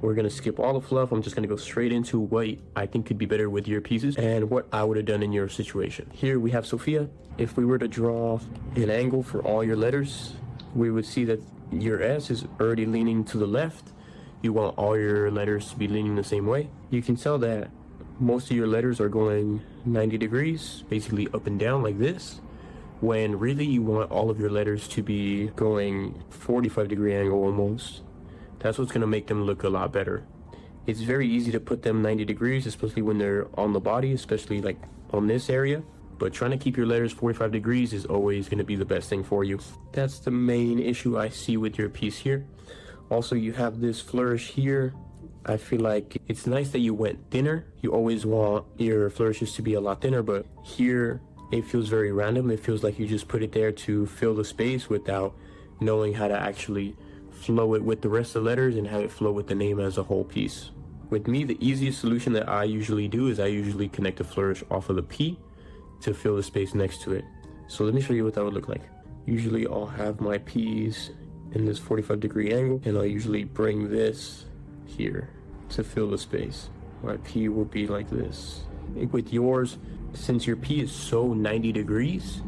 We're gonna skip all the fluff. I'm just gonna go straight into what I think could be better with your pieces and what I would have done in your situation. Here we have Sophia. If we were to draw an angle for all your letters, we would see that your S is already leaning to the left. You want all your letters to be leaning the same way. You can tell that most of your letters are going 90 degrees, basically up and down like this, when really you want all of your letters to be going 45-degree angle almost. That's what's gonna make them look a lot better. It's very easy to put them 90 degrees, especially when they're on the body, especially like on this area. But trying to keep your letters 45 degrees is always gonna be the best thing for you. That's the main issue I see with your piece here. Also, you have this flourish here. I feel like it's nice that you went thinner. You always want your flourishes to be a lot thinner, but here it feels very random. It feels like you just put it there to fill the space without knowing how to actually flow it with the rest of the letters and have it flow with the name as a whole piece. With me, the easiest solution that I usually do is I usually connect a flourish off of the P to fill the space next to it. So let me show you what that would look like. Usually I'll have my P's in this 45-degree angle, and I'll usually bring this here to fill the space. My P will be like this. With yours, since your P is so 90 degrees,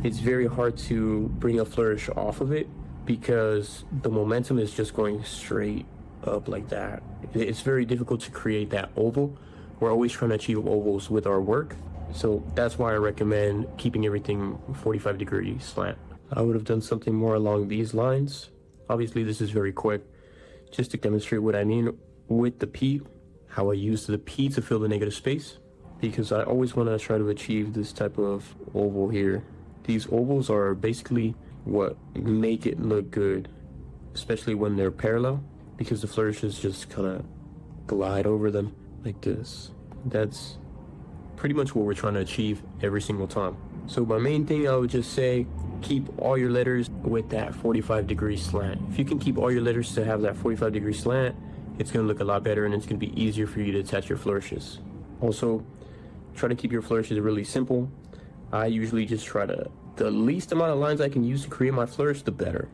it's very hard to bring a flourish off of it because the momentum is just going straight up like that. It's very difficult to create that oval. We're always trying to achieve ovals with our work. So that's why I recommend keeping everything 45-degree slant. I would have done something more along these lines. Obviously, this is very quick, just to demonstrate what I mean with the P, how I use the P to fill the negative space, because I always want to try to achieve this type of oval here. These ovals are basically what make it look good, especially when they're parallel, because the flourishes just kind of glide over them like this. That's pretty much what we're trying to achieve every single time. So my main thing, I would just say, keep all your letters with that 45-degree slant. If you can keep all your letters to have that 45-degree slant, it's going to look a lot better and it's going to be easier for you to attach your flourishes. Also, try to keep your flourishes really simple. I usually just try to, the least amount of lines I can use to create my flourish, the better.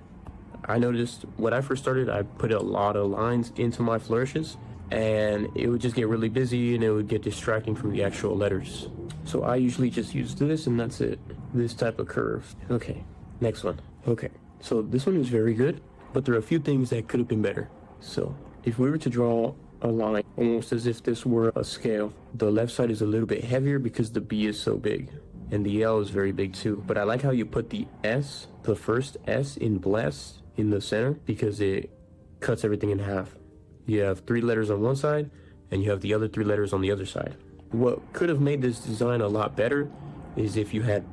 I noticed when I first started, I put a lot of lines into my flourishes and it would just get really busy and it would get distracting from the actual letters. So I usually just use this and that's it. This type of curve. Okay, next one. Okay, so this one is very good, but there are a few things that could have been better. So if we were to draw a line almost as if this were a scale, the left side is a little bit heavier because the B is so big and the L is very big too. But I like how you put the S, the first S in blessed in the center, because it cuts everything in half. You have 3 letters on one side and you have the other 3 letters on the other side. What could have made this design a lot better is if you had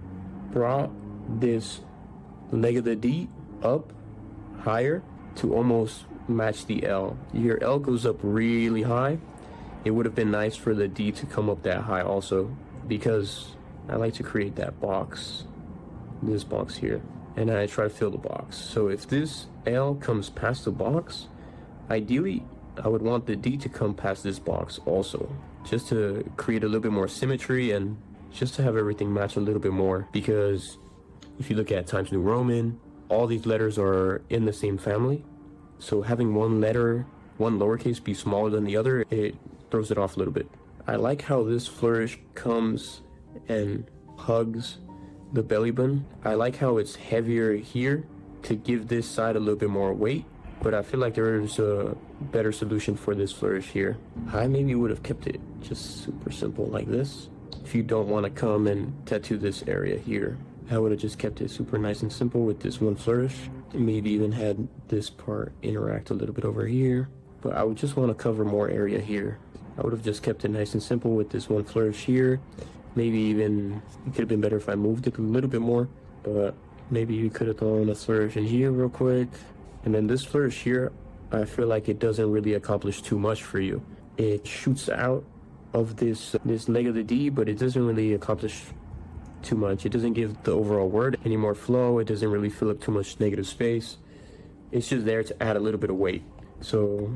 brought this leg of the D up higher to almost match the L. Your L goes up really high. It would have been nice for the D to come up that high also, because I like to create that box, this box here, and I try to fill the box. So if this L comes past the box, ideally I would want the D to come past this box also, just to create a little bit more symmetry and just to have everything match a little bit more. Because if you look at Times New Roman, all these letters are in the same family. So having one letter, one lowercase be smaller than the other, it throws it off a little bit. I like how this flourish comes and hugs the belly button. I like how it's heavier here to give this side a little bit more weight, but I feel like there is a better solution for this flourish here. I maybe would have kept it just super simple like this. If you don't want to come and tattoo this area here, I would have just kept it super nice and simple with this one flourish. Maybe even had this part interact a little bit over here, but I would just want to cover more area here. I would have just kept it nice and simple with this one flourish here. Maybe even, it could have been better if I moved it a little bit more, but maybe you could have thrown a flourish in here real quick. And then this flourish here, I feel like it doesn't really accomplish too much for you. It shoots out of this leg of the D, but it doesn't really accomplish too much. It doesn't give the overall word any more flow. It doesn't really fill up too much negative space. It's just there to add a little bit of weight. So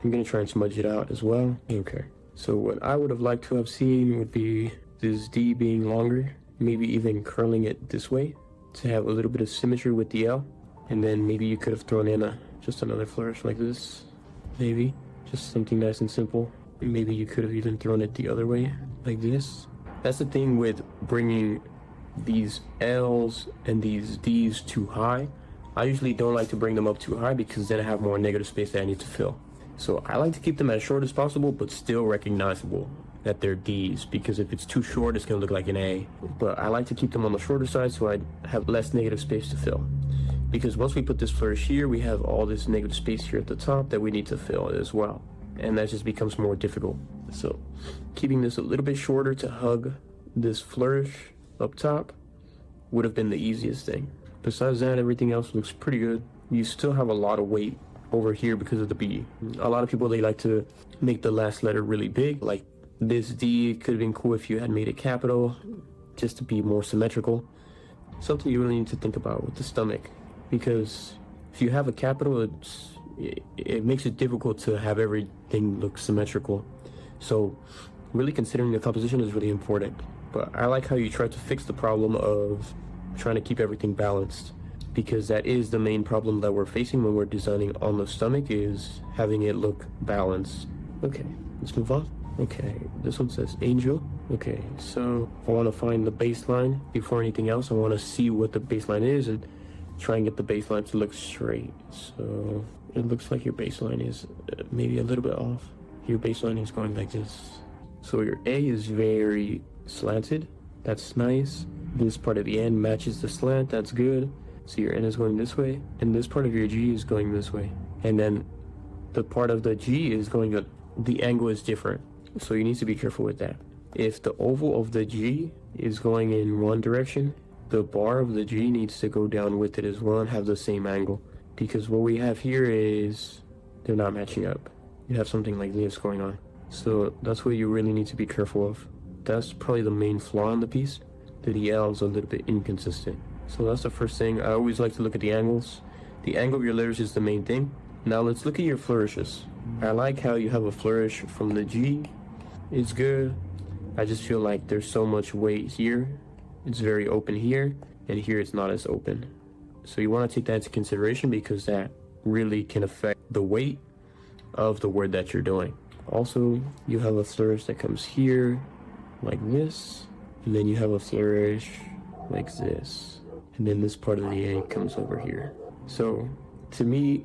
I'm gonna try and smudge it out as well. Okay, so what I would have liked to have seen would be this D being longer, maybe even curling it this way to have a little bit of symmetry with the L. And then maybe you could have thrown in just another flourish like this, maybe. Just something nice and simple. Maybe you could have even thrown it the other way, like this. That's the thing with bringing these L's and these D's too high. I usually don't like to bring them up too high because then I have more negative space that I need to fill. So I like to keep them as short as possible, but still recognizable that they're D's, because if it's too short, it's gonna look like an A. But I like to keep them on the shorter side so I have less negative space to fill. Because once we put this flourish here, we have all this negative space here at the top that we need to fill as well. And that just becomes more difficult. So keeping this a little bit shorter to hug this flourish up top would have been the easiest thing. Besides that, everything else looks pretty good. You still have a lot of weight over here because of the B. A lot of people, they like to make the last letter really big. Like this D could have been cool if you had made it capital, just to be more symmetrical. Something you really need to think about with the stomach, because if you have a capital, it makes it difficult to have everything look symmetrical. So really considering the composition is really important. But I like how you try to fix the problem of trying to keep everything balanced, because that is the main problem that we're facing when we're designing on the stomach, is having it look balanced. Okay, let's move on. Okay, this one says angel. Okay, so I want to find the baseline before anything else. I want to see what the baseline is and try and get the baseline to look straight. So it looks like your baseline is maybe a little bit off. Your baseline is going like this. So your A is very slanted. That's nice. This part of the N matches the slant. That's good. So your N is going this way, and this part of your G is going this way. And then the part of the G is going, the angle is different. So you need to be careful with that. If the oval of the G is going in one direction, the bar of the G needs to go down with it as well and have the same angle. Because what we have here is they're not matching up. You have something like this going on. So that's what you really need to be careful of. That's probably the main flaw in the piece. The L is a little bit inconsistent. So that's the first thing. I always like to look at the angles. The angle of your letters is the main thing. Now let's look at your flourishes. I like how you have a flourish from the G. It's good. I just feel like there's so much weight here. It's very open here, and here it's not as open. So you want to take that into consideration, because that really can affect the weight of the word that you're doing. Also, you have a flourish that comes here like this, and then you have a flourish like this, and then this part of the A comes over here. So to me,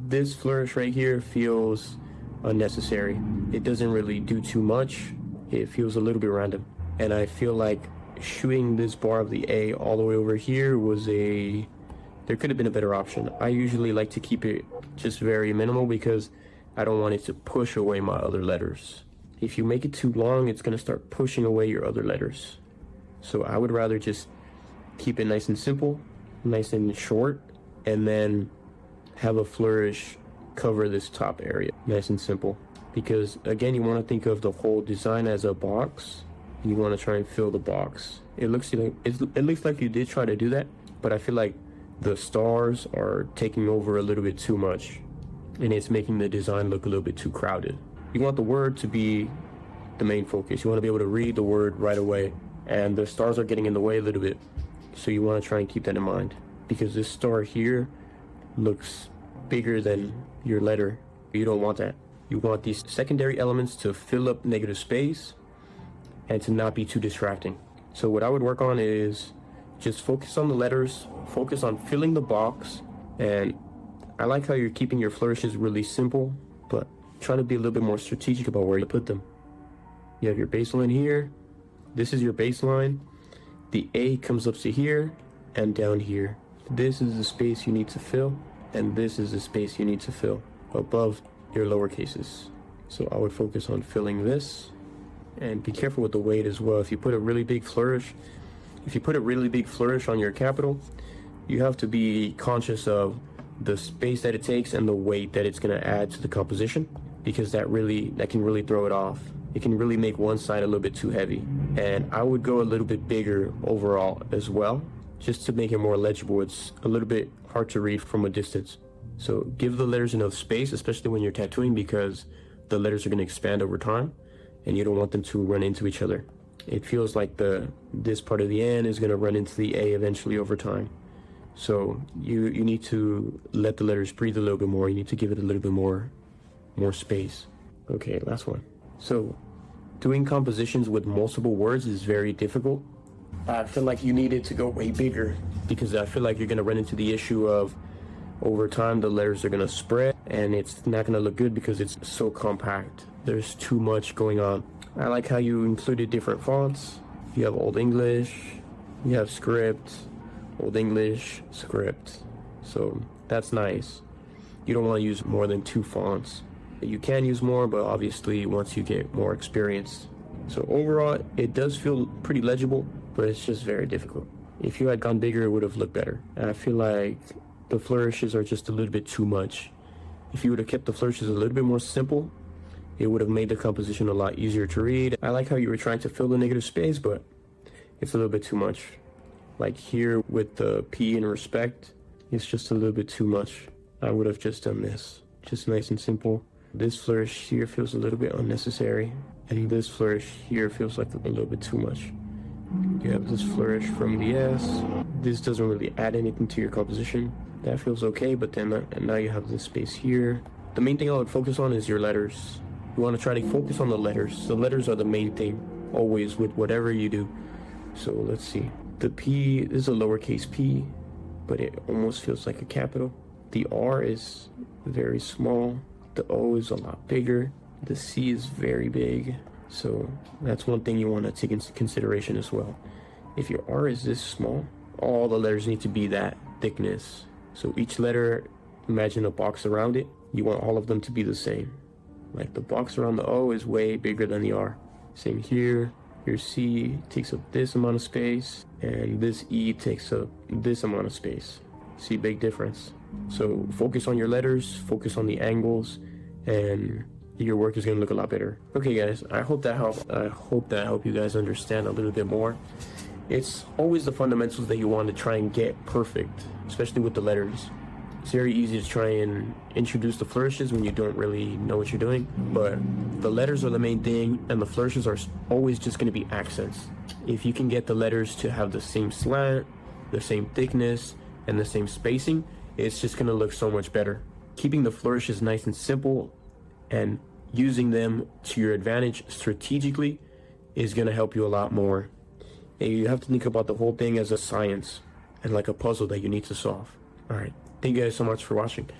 this flourish right here feels unnecessary. It doesn't really do too much. It feels a little bit random, and I feel like shooting this bar of the A all the way over here there could have been a better option. I usually like to keep it just very minimal because I don't want it to push away my other letters. If you make it too long, it's going to start pushing away your other letters. So I would rather just keep it nice and simple, nice and short, and then have a flourish cover this top area, nice and simple. Because again, you want to think of the whole design as a box. You want to try and fill the box. It looks like you did try to do that, but I feel like the stars are taking over a little bit too much, and it's making the design look a little bit too crowded. You want the word to be the main focus. You want to be able to read the word right away, and the stars are getting in the way a little bit. So you want to try and keep that in mind, because this star here looks bigger than your letter. You don't want that. You want these secondary elements to fill up negative space and to not be too distracting. So what I would work on is just focus on the letters, focus on filling the box, and I like how you're keeping your flourishes really simple, but try to be a little bit more strategic about where you put them. You have your baseline here. This is your baseline. The A comes up to here and down here. This is the space you need to fill, and this is the space you need to fill above your lower cases. So I would focus on filling this, and be careful with the weight as well. If you put a really big flourish on your capital, you have to be conscious of the space that it takes and the weight that it's going to add to the composition, because that can really throw it off. It can really make one side a little bit too heavy. And I would go a little bit bigger overall as well, just to make it more legible. It's a little bit hard to read from a distance. So give the letters enough space, especially when you're tattooing, because the letters are going to expand over time and you don't want them to run into each other. It feels like this part of the N is going to run into the A eventually over time. So you need to let the letters breathe a little bit more. You need to give it a little bit more more space. Okay, last one. So doing compositions with multiple words is very difficult. I feel like you need it to go way bigger, because I feel like you're going to run into the issue of over time the letters are going to spread and it's not going to look good because it's so compact. There's too much going on. I like how you included different fonts. You have Old English, you have script, Old English, script. So that's nice. You don't want to use more than 2 fonts. You can use more, but obviously once you get more experience. So overall, it does feel pretty legible, but it's just very difficult. If you had gone bigger, it would have looked better. And I feel like the flourishes are just a little bit too much. If you would have kept the flourishes a little bit more simple, it would have made the composition a lot easier to read. I like how you were trying to fill the negative space, but it's a little bit too much. Like here with the P in respect, it's just a little bit too much. I would have just done this, just nice and simple. This flourish here feels a little bit unnecessary, and this flourish here feels like a little bit too much. You have this flourish from the S. This doesn't really add anything to your composition. That feels okay, but then now you have this space here. The main thing I would focus on is your letters. You want to try to focus on the letters. The letters are the main thing, always, with whatever you do. So let's see. The P is a lowercase p, but it almost feels like a capital. The R is very small. The O is a lot bigger. The C is very big. So that's one thing you want to take into consideration as well. If your R is this small, all the letters need to be that thickness. So each letter, imagine a box around it. You want all of them to be the same. Like the box around the O is way bigger than the R. Same here. Your C takes up this amount of space, and this E takes up this amount of space. See, big difference. So focus on your letters, focus on the angles, and your work is going to look a lot better. Okay guys, I hope that helped you guys understand a little bit more. It's always the fundamentals that you want to try and get perfect, especially with the letters. It's very easy to try and introduce the flourishes when you don't really know what you're doing, but the letters are the main thing, and the flourishes are always just going to be accents. If you can get the letters to have the same slant, the same thickness, and the same spacing, it's just going to look so much better. Keeping the flourishes nice and simple and using them to your advantage strategically is going to help you a lot more. And you have to think about the whole thing as a science and like a puzzle that you need to solve. All right. Thank you guys so much for watching.